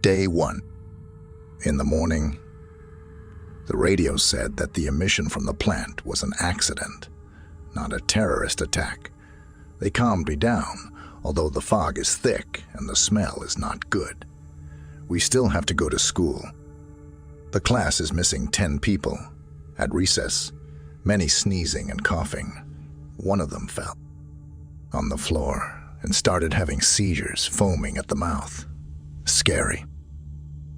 Day 1. In the morning, the radio said that the emission from the plant was an accident, not a terrorist attack. They calmed me down, although the fog is thick and the smell is not good. We still have to go to school. The class is missing 10 people. At recess, many sneezing and coughing. One of them fell on the floor and started having seizures, foaming at the mouth. Scary.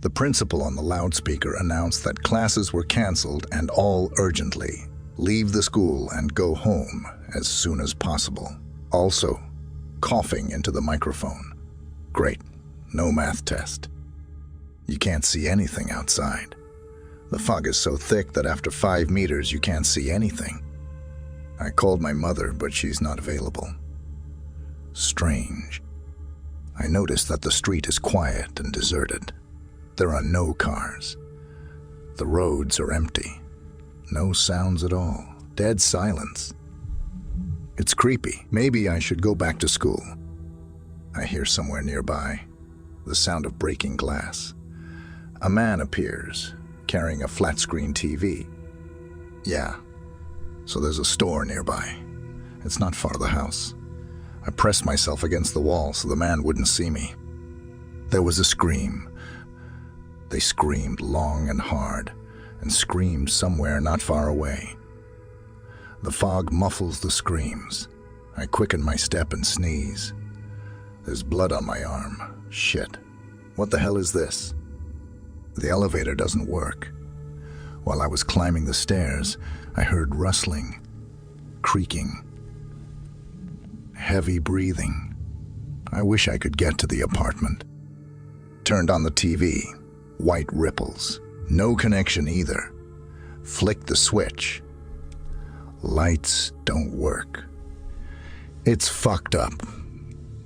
The principal on the loudspeaker announced that classes were canceled and all urgently leave the school and go home as soon as possible. Also, coughing into the microphone. Great, no math test. You can't see anything outside. The fog is so thick that after 5 meters you can't see anything. I called my mother, but she's not available. Strange. I noticed that the street is quiet and deserted. There are no cars. The roads are empty. No sounds at all. Dead silence. It's creepy. Maybe I should go back to school. I hear somewhere nearby the sound of breaking glass. A man appears, carrying a flat-screen TV. Yeah, so there's a store nearby. It's not far to the house. I pressed myself against the wall so the man wouldn't see me. There was a scream. They screamed long and hard, and screamed somewhere not far away. The fog muffles the screams. I quicken my step and sneeze. There's blood on my arm. Shit. What the hell is this? The elevator doesn't work. While I was climbing the stairs, I heard rustling, creaking, heavy breathing. I wish I could get to the apartment. Turned on the TV. White ripples. No connection either. Flicked the switch. Lights don't work. It's fucked up.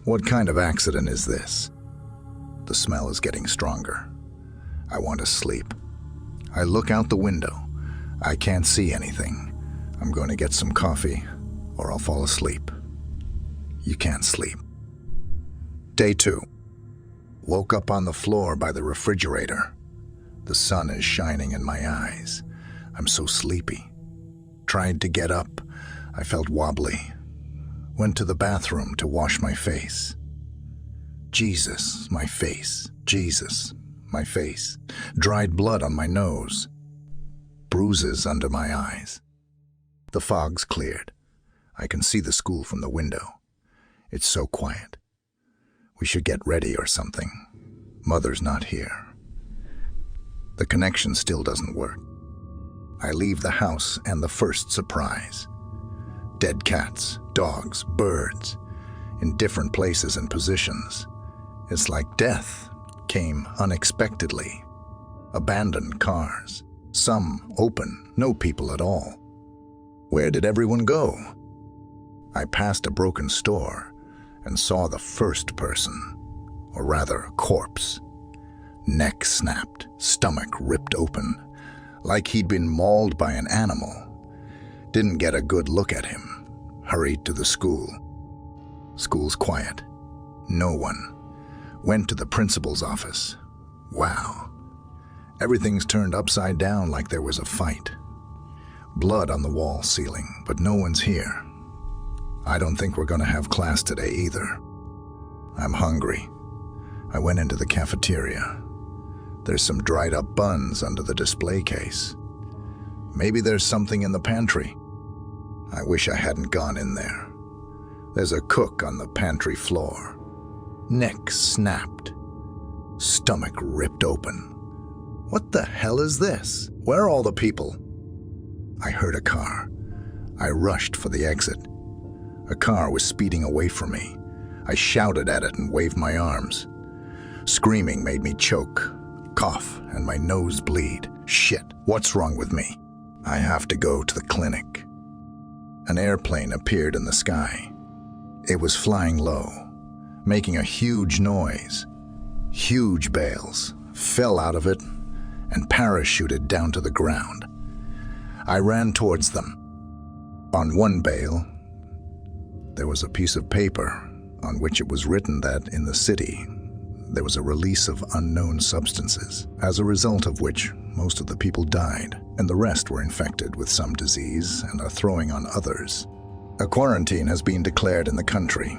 What kind of accident is this? The smell is getting stronger. I want to sleep. I look out the window. I can't see anything. I'm going to get some coffee, or I'll fall asleep. You can't sleep. Day 2. Woke up on the floor by the refrigerator. The sun is shining in my eyes. I'm so sleepy. Tried to get up. I felt wobbly. Went to the bathroom to wash my face. Jesus, my face. Jesus, my face. Dried blood on my nose. Bruises under my eyes. The fog's cleared. I can see the school from the window. It's so quiet. We should get ready or something. Mother's not here. The connection still doesn't work. I leave the house and the first surprise. Dead cats, dogs, birds, in different places and positions. It's like death came unexpectedly. Abandoned cars, some open, no people at all. Where did everyone go? I passed a broken store and saw the first person, or rather a corpse. Neck snapped, stomach ripped open, like he'd been mauled by an animal. Didn't get a good look at him. Hurried to the school. School's quiet. No one. Went to the principal's office. Wow. Everything's turned upside down like there was a fight. Blood on the wall ceiling, but no one's here. I don't think we're going to have class today either. I'm hungry. I went into the cafeteria. There's some dried up buns under the display case. Maybe there's something in the pantry. I wish I hadn't gone in there. There's a cook on the pantry floor. Neck snapped. Stomach ripped open. What the hell is this? Where are all the people? I heard a car. I rushed for the exit. A car was speeding away from me. I shouted at it and waved my arms. Screaming made me choke, cough, and my nose bleed. Shit, what's wrong with me? I have to go to the clinic. An airplane appeared in the sky. It was flying low, making a huge noise. Huge bales fell out of it and parachuted down to the ground. I ran towards them. On one bale, there was a piece of paper on which it was written that in the city, there was a release of unknown substances, as a result of which most of the people died, and the rest were infected with some disease and are throwing on others. A quarantine has been declared in the country.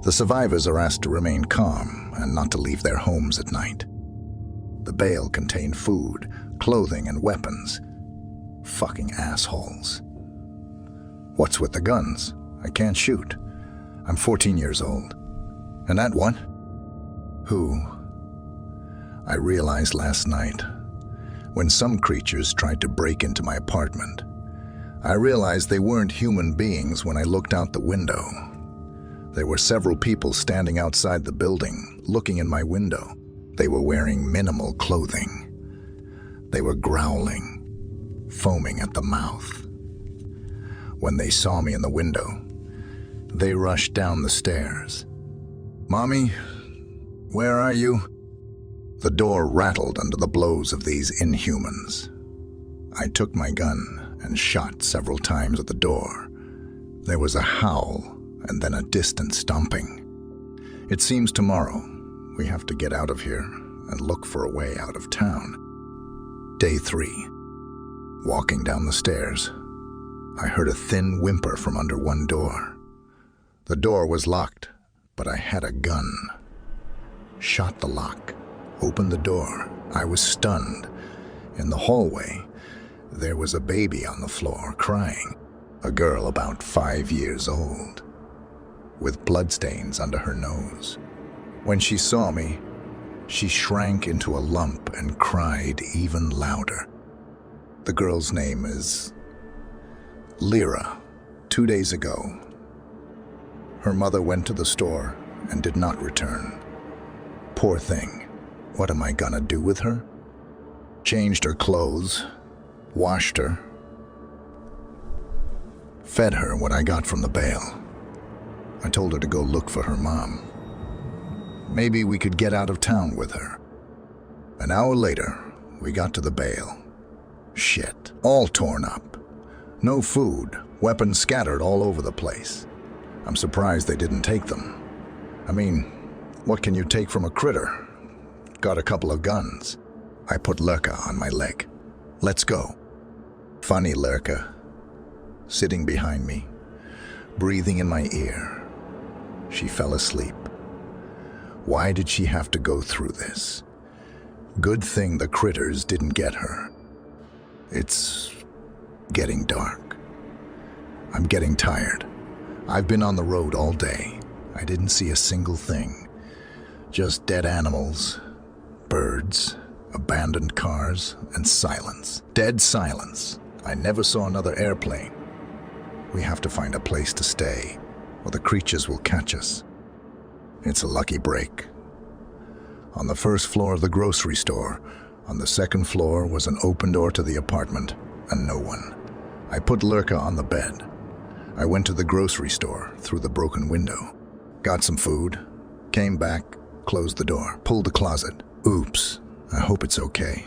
The survivors are asked to remain calm and not to leave their homes at night. The bale contained food, clothing, and weapons. Fucking assholes. What's with the guns? I can't shoot. I'm 14 years old. And that one? Who? I realized last night, when some creatures tried to break into my apartment. I realized they weren't human beings when I looked out the window. There were several people standing outside the building, looking in my window. They were wearing minimal clothing. They were growling, foaming at the mouth. When they saw me in the window, they rushed down the stairs. "Mommy, where are you?" The door rattled under the blows of these inhumans. I took my gun and shot several times at the door. There was a howl and then a distant stomping. It seems tomorrow we have to get out of here and look for a way out of town. Day 3. Walking down the stairs, I heard a thin whimper from under one door. The door was locked, but I had a gun. Shot the lock, opened the door. I was stunned. In the hallway, there was a baby on the floor crying, a girl about 5 years old, with bloodstains under her nose. When she saw me, she shrank into a lump and cried even louder. The girl's name is Lyra. 2 days ago, her mother went to the store and did not return. Poor thing. What am I gonna do with her? Changed her clothes, washed her, fed her what I got from the bale. I told her to go look for her mom. Maybe we could get out of town with her. An hour later, we got to the bale. Shit, all torn up. No food, weapons scattered all over the place. I'm surprised they didn't take them. I mean, what can you take from a critter? Got a couple of guns. I put Lurka on my leg. Let's go. Funny Lurka, sitting behind me, breathing in my ear. She fell asleep. Why did she have to go through this? Good thing the critters didn't get her. It's getting dark. I'm getting tired. I've been on the road all day. I didn't see a single thing. Just dead animals, birds, abandoned cars, and silence. Dead silence. I never saw another airplane. We have to find a place to stay, or the creatures will catch us. It's a lucky break. On the first floor of the grocery store, on the second floor was an open door to the apartment, and no one. I put Lurka on the bed. I went to the grocery store through the broken window, got some food, came back, closed the door, pulled the closet. Oops, I hope it's okay.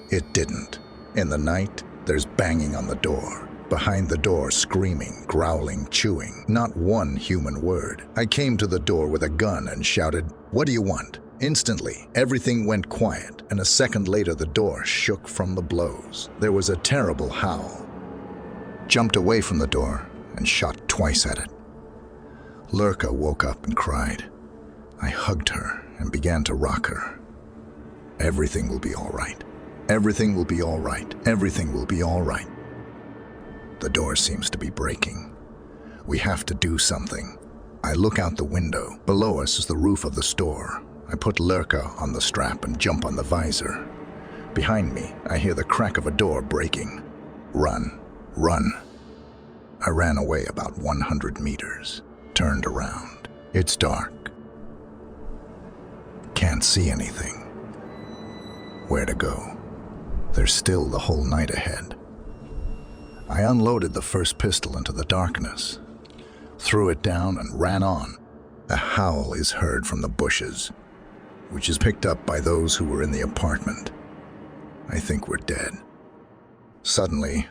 It didn't. In the night, there's banging on the door. Behind the door, screaming, growling, chewing. Not one human word. I came to the door with a gun and shouted, "What do you want?" Instantly, everything went quiet, and a second later the door shook from the blows. There was a terrible howl. Jumped away from the door and shot twice at it. Lurka woke up and cried. I hugged her and began to rock her. Everything will be all right. Everything will be all right. Everything will be all right. The door seems to be breaking. We have to do something. I look out the window. Below us is the roof of the store. I put Lurka on the strap and jump on the visor. Behind me, I hear the crack of a door breaking. Run. Run. I ran away about 100 meters, turned around. It's dark. Can't see anything. Where to go? There's still the whole night ahead. I unloaded the first pistol into the darkness, threw it down and ran on. A howl is heard from the bushes, which is picked up by those who were in the apartment. I think we're dead. Suddenly,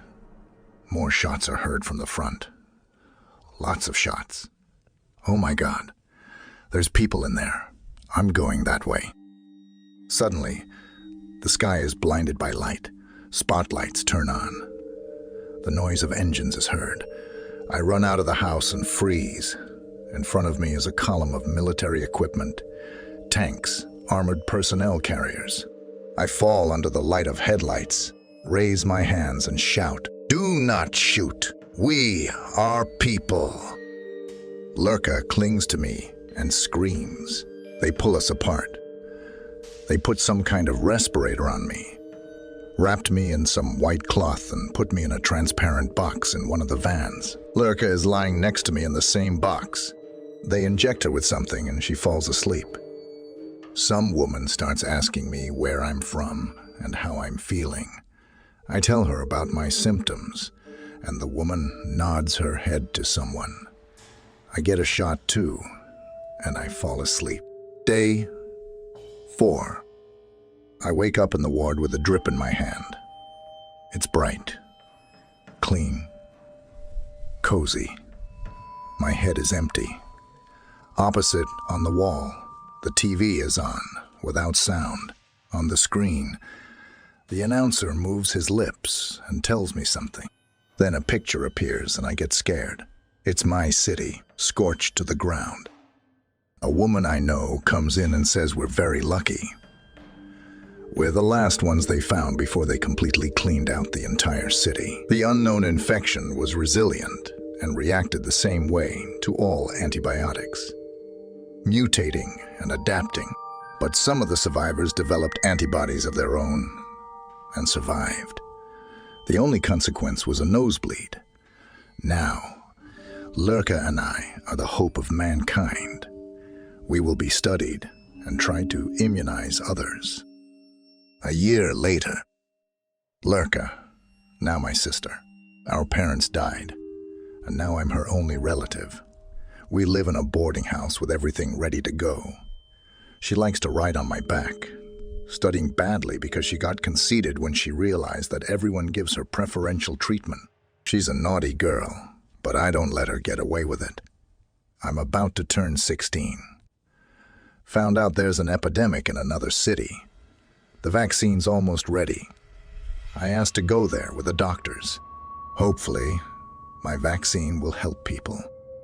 more shots are heard from the front. Lots of shots. Oh my God. There's people in there. I'm going that way. Suddenly, the sky is blinded by light. Spotlights turn on. The noise of engines is heard. I run out of the house and freeze. In front of me is a column of military equipment, tanks, armored personnel carriers. I fall under the light of headlights, raise my hands and shout, "Do not shoot! We are people!" Lurka clings to me and screams. They pull us apart. They put some kind of respirator on me, wrapped me in some white cloth and put me in a transparent box in one of the vans. Lurka is lying next to me in the same box. They inject her with something and she falls asleep. Some woman starts asking me where I'm from and how I'm feeling. I tell her about my symptoms, and the woman nods her head to someone. I get a shot too, and I fall asleep. Day 4. I wake up in the ward with a drip in my hand. It's bright, clean, cozy. My head is empty. Opposite, on the wall, the TV is on, without sound. On the screen, the announcer moves his lips and tells me something. Then a picture appears and I get scared. It's my city, scorched to the ground. A woman I know comes in and says we're very lucky. We're the last ones they found before they completely cleaned out the entire city. The unknown infection was resilient and reacted the same way to all antibiotics, mutating and adapting. But some of the survivors developed antibodies of their own and survived. The only consequence was a nosebleed. Now, Lurka and I are the hope of mankind. We will be studied and try to immunize others. A year later, Lurka, now my sister. Our parents died, and now I'm her only relative. We live in a boarding house with everything ready to go. She likes to ride on my back, studying badly because she got conceited when she realized that everyone gives her preferential treatment. She's a naughty girl, but I don't let her get away with it. I'm about to turn 16. Found out there's an epidemic in another city. The vaccine's almost ready. I asked to go there with the doctors. Hopefully, my vaccine will help people.